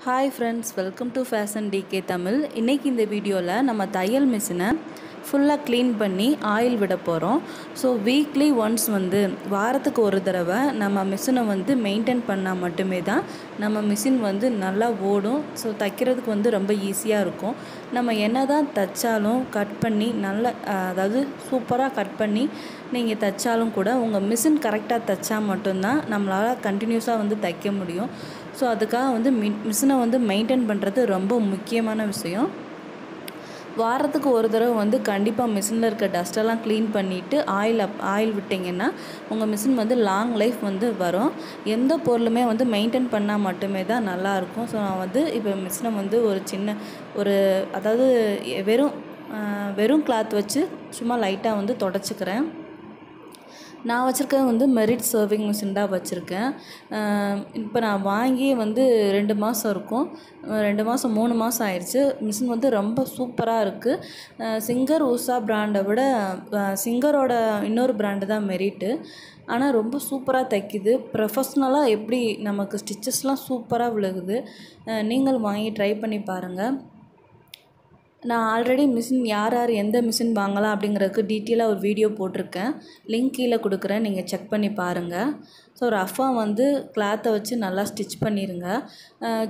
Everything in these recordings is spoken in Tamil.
Hi friends, welcome to Fashion DK Tamil. இன்னைக்கு இந்த வீடியோல நம்ம தையல் மிஷினை ஃபுல்லா க்ளீன் பண்ணி ஆயில் விட போறோம். ஸோ வீக்லி ஒன்ஸ் வாரத்துக்கு ஒரு தடவை நம்ம மிஷினை மெயின்டைன் பண்ணால் மட்டுமே தான் நம்ம மிஷின் நல்லா ஓடும். ஸோ தைக்கிறதுக்கு ரொம்ப ஈஸியாக இருக்கும். நம்ம என்ன தான் தைச்சாலும் கட் பண்ணி அதாவது சூப்பராக கட் பண்ணி நீங்கள் தைச்சாலும் கூட உங்கள் மிஷின் கரெக்டாக தைச்சா மட்டும்தான் நம்மளால் கண்டினியூஸாக தைக்க முடியும். ஸோ அதுக்காக மிஷினை மெயின்டைன் பண்ணுறது ரொம்ப முக்கியமான விஷயம். வாரத்துக்கு ஒரு தடவை கண்டிப்பாக மிஷினில் இருக்க டஸ்ட்டெல்லாம் க்ளீன் பண்ணிவிட்டு ஆயில் விட்டிங்கன்னா உங்கள் மிஷின் லாங் லைஃப் வரும். எந்த பொருளுமே மெயின்டைன் பண்ணால் மட்டுமே தான் நல்லாயிருக்கும். ஸோ நான் இப்போ மிஷினை ஒரு அதாவது வெறும் கிளாத் வச்சு சும்மா லைட்டாக தொடச்சிக்கிறேன். நான் வச்சுருக்கிறது மெரிட் சர்விங் மிஷின் தான் வச்சுருக்கேன். இப்போ நான் வாங்கி 2 மாதம் இருக்கும். 2 மாதம் 3 மாதம் ஆயிடுச்சு. மிஷின் ரொம்ப சூப்பராக இருக்குது. சிங்கர் உஷா பிராண்டை விட சிங்கரோட இன்னொரு பிராண்டு தான் மெரிட்டு. ஆனால் ரொம்ப சூப்பராக தைக்குது. ப்ரொஃபஷ்னலாக எப்படி நமக்கு ஸ்டிச்சஸ்லாம் சூப்பராக விழுகுது. நீங்கள் வாங்கி ட்ரை பண்ணி பாருங்கள். நான் ஆல்ரெடி மிஷின் யார் எந்த மிஷின் வாங்கலாம் அப்படிங்கிறதுக்கு டீட்டெயிலாக ஒரு வீடியோ போட்டிருக்கேன். லிங்க் கீழே கொடுக்குறேன், நீங்கள் செக் பண்ணி பாருங்கள். ஸோ ரஃபாக கிளாத்தை வச்சு நல்லா ஸ்டிச் பண்ணிடுங்க.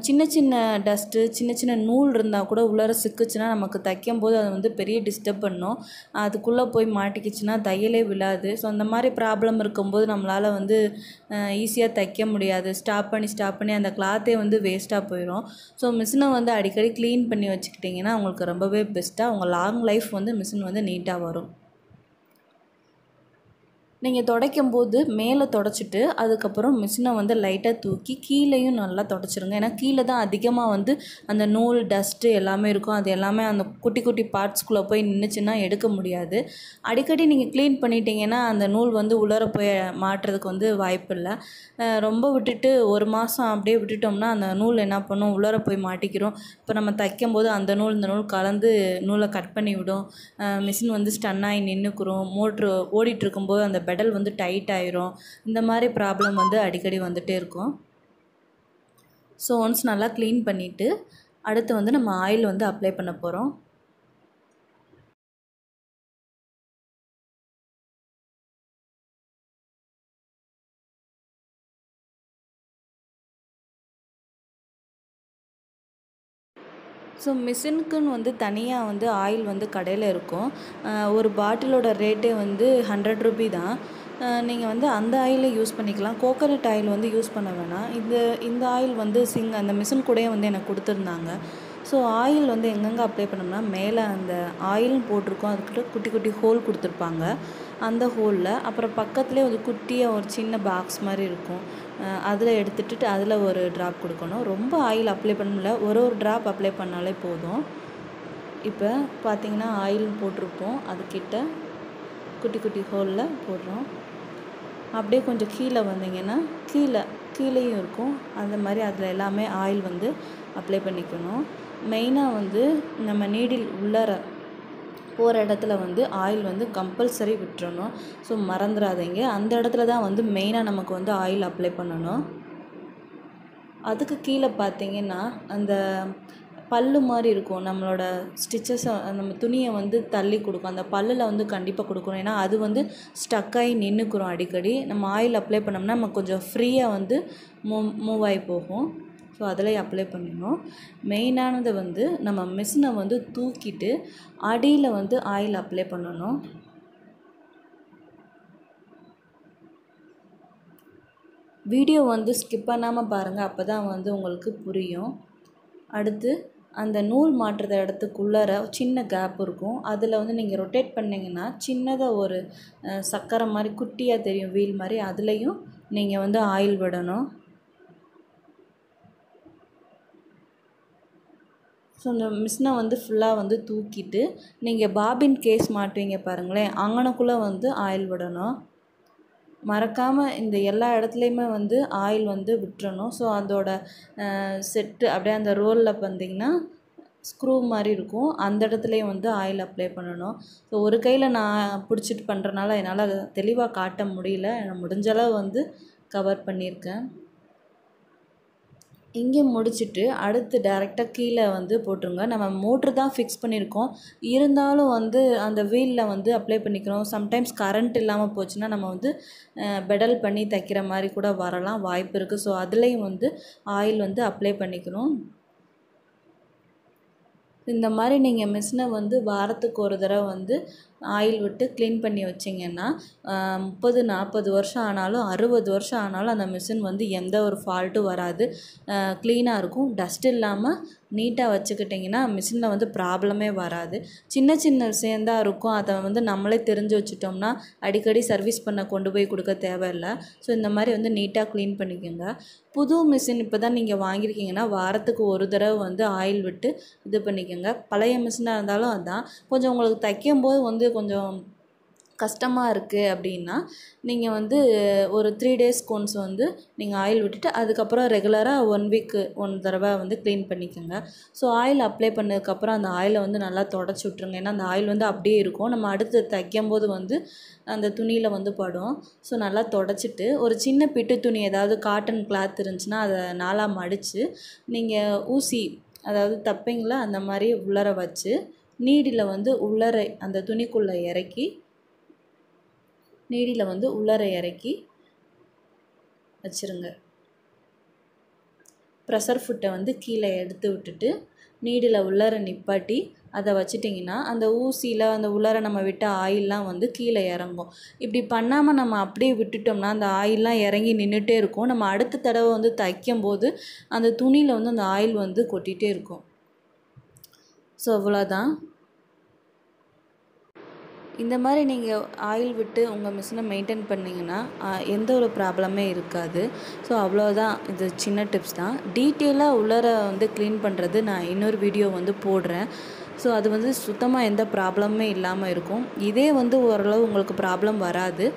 சின்ன சின்ன டஸ்ட்டு சின்ன நூல் இருந்தால் கூட உள்ளார சிக்குச்சுன்னா நமக்கு தைக்கும் போது அது பெரிய டிஸ்டர்ப் பண்ணும். அதுக்குள்ளே போய் மாட்டிக்கிச்சுன்னா தையலே விழாது. ஸோ அந்த மாதிரி ப்ராப்ளம் இருக்கும்போது நம்மளால் ஈஸியாக தைக்க முடியாது. ஸ்டாப் பண்ணி அந்த கிளாத்தே வேஸ்ட்டாக போயிடும். ஸோ மிஷினை அடிக்கடி க்ளீன் பண்ணி வச்சுக்கிட்டிங்கன்னா உங்களுக்கு ரொம்பவே பெஸ்ட்டாக உங்கள் லாங் லைஃப் மிஷின் நீட்டாக வரும். நீங்கள் துடைக்கும்போது மேலே துடைச்சிட்டு அதுக்கப்புறம் மிஷினை லைட்டாக தூக்கி கீழேயும் நல்லா துடைச்சிருங்க. ஏன்னா கீழே தான் அதிகமாக அந்த நூல் டஸ்ட்டு எல்லாமே இருக்கும். அது எல்லாமே அந்த குட்டி குட்டி பார்ட்ஸ்குள்ளே போய் நின்றுச்சுன்னா எடுக்க முடியாது. அடிக்கடி நீங்கள் க்ளீன் பண்ணிட்டீங்கன்னா அந்த நூல் உள்ளார போய் மாட்டுறதுக்கு வாய்ப்பு இல்லை. ரொம்ப விட்டுட்டு 1 மாதம் அப்படியே விட்டுட்டோம்னா அந்த நூல் என்ன பண்ணும், உள்ளார போய் மாட்டிக்கிறோம். இப்போ நம்ம தைக்கும்போது அந்த நூல் இந்த நூல் கலந்து நூலை கட் பண்ணி விடும். மிஷின் ஸ்டன் ஆகி நின்றுக்குறோம். மோட்ரு ஓடிட்டு இருக்கும்போது அந்த பெடல் டைட் ஆயிரும். இந்த மாதிரி ப்ராப்ளம் அடிக்கடி வந்துட்டே இருக்கும். ஸோ ஒன்ஸ் நல்லா க்ளீன் பண்ணிவிட்டு அடுத்து நம்ம ஆயில் அப்ளை பண்ண போகிறோம். ஸோ மிஷினுக்குன்னு தனியாக ஆயில் கடையில் இருக்கும். ஒரு பாட்டிலோட ரேட்டே 100 ரூபி தான். நீங்கள் அந்த ஆயிலை யூஸ் பண்ணிக்கலாம். கோகோனட் ஆயில் யூஸ் பண்ண வேணாம். இந்த ஆயில் அந்த மிஷின் கூடயே எனக்கு கொடுத்துருந்தாங்க. ஸோ ஆயில் எங்கெங்கே அப்ளை பண்ணோம்னா மேலே அந்த ஆயில்னு போட்டிருக்கோம். அதுக்கிட்ட குட்டி குட்டி ஹோல் கொடுத்துருப்பாங்க. அந்த ஹோலில் அப்புறம் பக்கத்துலேயே ஒரு குட்டியாக ஒரு சின்ன பாக்ஸ் மாதிரி இருக்கும். அதில் எடுத்துகிட்டு அதில் ஒரு ட்ராப் கொடுக்கணும். ரொம்ப ஆயில் அப்ளை பண்ணல, ஒரு ட்ராப் அப்ளை பண்ணாலே போதும். இப்போ பார்த்திங்கன்னா ஆயில் போட்டிருப்போம். அதுக்கிட்ட குட்டி குட்டி ஹோலில் போடுறோம். அப்படியே கொஞ்சம் கீழே வந்தீங்கன்னா கீழேயும் இருக்கும். அந்த மாதிரி அதில் எல்லாமே ஆயில் அப்ளை பண்ணிக்கணும். மெயினாக நம்ம நீடில் உள்ளார போகிற இடத்துல ஆயில் கம்பல்சரி விட்டுறணும். ஸோ மறந்துடாதீங்க. அந்த இடத்துல தான் மெயினாக நமக்கு ஆயில் அப்ளை பண்ணணும். அதுக்கு கீழே பார்த்திங்கன்னா அந்த பல்லு மாதிரி இருக்கும். நம்மளோட ஸ்டிச்சஸை நம்ம துணியை தள்ளி கொடுக்கும். அந்த பல்லில் கண்டிப்பாக கொடுக்கணும். ஏன்னா அது ஸ்டக்காகி நின்றுக்குறோம். அடிக்கடி நம்ம ஆயில் அப்ளை பண்ணோம்னா நம்ம கொஞ்சம் ஃப்ரீயாக மூவ் ஆகி போகும். ஸோ அதில் அப்ளை பண்ணிடணும். மெயினானது நம்ம மிஷினை தூக்கிட்டு அடியில் ஆயில் அப்ளை பண்ணணும். வீடியோ ஸ்கிப் பண்ணாமல் பாருங்கள். அப்போ தான் உங்களுக்கு புரியும். அடுத்து அந்த நூல் மாட்டுற இடத்துக்குள்ளார சின்ன கேப் இருக்கும். அதில் நீங்கள் ரொட்டேட் பண்ணிங்கன்னா சின்னதாக ஒரு சக்கரை மாதிரி குட்டியாக தெரியும், வீல் மாதிரி. அதுலேயும் நீங்கள் ஆயில் விடணும். ஸோ இந்த மிஷினை ஃபுல்லாக தூக்கிட்டு நீங்கள் பாபின் கேஸ் மாட்டுவீங்க பாருங்களேன், அங்கனக்குள்ளே ஆயில் விடணும். மறக்காமல் இந்த எல்லா இடத்துலையுமே ஆயில் விட்டுறணும். ஸோ அதோட செட்டு அப்படியே அந்த ரோலில் பார்த்திங்கன்னா ஸ்க்ரூ மாதிரி இருக்கும். அந்த இடத்துலையும் ஆயில் அப்ளை பண்ணணும். ஸோ ஒரு கையில் நான் பிடிச்சிட்டு பண்ணுறனால என்னால் தெளிவாக காட்ட முடியல. நான் முடிஞ்சளவு கவர் பண்ணியிருக்கேன். இங்கே முடிச்சுட்டு அடுத்து டைரெக்டாக கீழே வந்து போட்டுருங்க. நம்ம மோட்ரு தான் ஃபிக்ஸ் பண்ணியிருக்கோம், இருந்தாலும் வந்து அந்த வீலில் வந்து அப்ளை பண்ணிக்கிறோம். சம்டைம்ஸ் கரண்ட் இல்லாமல் போச்சுன்னா நம்ம வந்து பெடல் பண்ணி தைக்கிற மாதிரி கூட வரலாம், வாய்ப்பு இருக்குது. ஸோ அதுலேயும் வந்து ஆயில் வந்து அப்ளை பண்ணிக்கணும். இந்த மாதிரி நீங்கள் மிஷினை வந்து வாரத்துக்கு ஒரு தடவை வந்து ஆயில் விட்டு க்ளீன் பண்ணி வச்சிங்கன்னா 30-40 வருஷம் ஆனாலும் 60 வருஷம் ஆனாலும் அந்த மிஷின் வந்து எந்த ஒரு ஃபால்ட்டும் வராது, க்ளீனாக இருக்கும். டஸ்ட் இல்லாமல் நீட்டாக வச்சுக்கிட்டிங்கன்னா மிஷினில் வந்து ப்ராப்ளமே வராது. சின்ன சின்ன விஷயந்தான் இருக்கும், அதை வந்து நம்மளே தெரிஞ்சு வச்சுட்டோம்னா அடிக்கடி சர்வீஸ் பண்ண கொண்டு போய் கொடுக்க தேவையில்லை. ஸோ இந்த மாதிரி வந்து நீட்டாக க்ளீன் பண்ணிக்கோங்க. புது மிஷின் இப்போ தான் நீங்கள் வாங்கியிருக்கீங்கன்னா வாரத்துக்கு ஒரு தடவை வந்து ஆயில் விட்டு இது பண்ணிக்கோங்க. பழைய மிஷினாக இருந்தாலும் அதுதான். கொஞ்சம் உங்களுக்கு தைக்கும்போது வந்து கொஞ்சம் கஷ்டமாக இருக்குது அப்படின்னா நீங்கள் வந்து ஒரு 3 டேஸ்க்கு ஒன்ஸ் வந்து நீங்கள் ஆயில் விட்டுட்டு அதுக்கப்புறம் ரெகுலராக 1 வீக்கு 1 தடவை வந்து க்ளீன் பண்ணிக்கோங்க. ஸோ ஆயில் அப்ளை பண்ணதுக்கப்புறம் அந்த ஆயிலை வந்து நல்லா தொடச்சி விட்ருங்க. ஏன்னா அந்த ஆயில் வந்து அப்படியே இருக்கும், நம்ம அடுத்து தைக்கும்போது வந்து அந்த துணியில் வந்து படும். ஸோ நல்லா தொடச்சிட்டு ஒரு சின்ன பிட்டு துணி ஏதாவது காட்டன் கிளாத் இருந்துச்சுன்னா அதை நாலாக மடித்து நீங்கள் ஊசி அதாவது தப்பைங்களா அந்த மாதிரி உள்ளர வச்சு நீடியில் வந்து உள்ளர அந்த துணிக்குள்ளே இறக்கி நீடியில் வந்து உள்ளர இறக்கி வச்சுருங்க. ப்ரெஷர் ஃபுட்டை வந்து கீழே எடுத்து விட்டுட்டு நீடில் உள்ளர நிப்பாட்டி அதை வச்சிட்டிங்கன்னா அந்த ஊசியில் அந்த உள்ளர நம்ம விட்ட ஆயிலெலாம் வந்து கீழே இறங்கும். இப்படி பண்ணாமல் நம்ம அப்படியே விட்டுட்டோம்னா அந்த ஆயிலெலாம் இறங்கி நின்றுட்டே இருக்கும். நம்ம அடுத்த தடவை வந்து தைக்கும்போது அந்த துணியில் வந்து அந்த ஆயில் வந்து கொட்டிகிட்டே இருக்கும். ஸோ அவ்வளோதான். இந்த மாதிரி நீங்கள் ஆயில் விட்டு உங்கள் மிஷினை மெயின்டைன் பண்ணிங்கன்னா எந்த ஒரு ப்ராப்ளமே இருக்காது. ஸோ அவ்வளோதான், இது சின்ன டிப்ஸ் தான். டீட்டெயிலாக உள்ளர வந்து க்ளீன் பண்ணுறது நான் இன்னொரு வீடியோ வந்து போடுறேன். ஸோ அது வந்து சுத்தமாக எந்த ப்ராப்ளமே இல்லாமல் இருக்கும். இதே வந்து ஓரளவு உங்களுக்கு ப்ராப்ளம் வராது.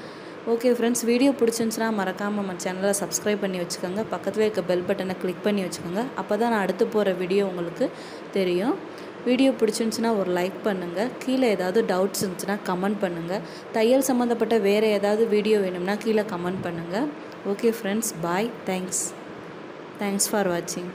ஓகே ஃப்ரெண்ட்ஸ், வீடியோ பிடிச்சிருந்துச்சுன்னா மறக்காமல் நம்ம சேனலை சப்ஸ்கிரைப் பண்ணி வச்சுக்கோங்க. பக்கத்தில் இருக்க பெல் பட்டனை கிளிக் பண்ணி வச்சுக்கோங்க. அப்போ தான் நான் அடுத்து போகிற வீடியோ உங்களுக்கு தெரியும். வீடியோ பிடிச்சிருந்துச்சுன்னா ஒரு லைக் பண்ணுங்கள். கீழே ஏதாவது டவுட்ஸ் இருந்துச்சுன்னா கமெண்ட் பண்ணுங்கள். தையல் சம்மந்தப்பட்ட வேறு ஏதாவது வீடியோ வேணும்னா கீழே கமெண்ட் பண்ணுங்கள். Okay friends, bye. Thanks for வாட்சிங்.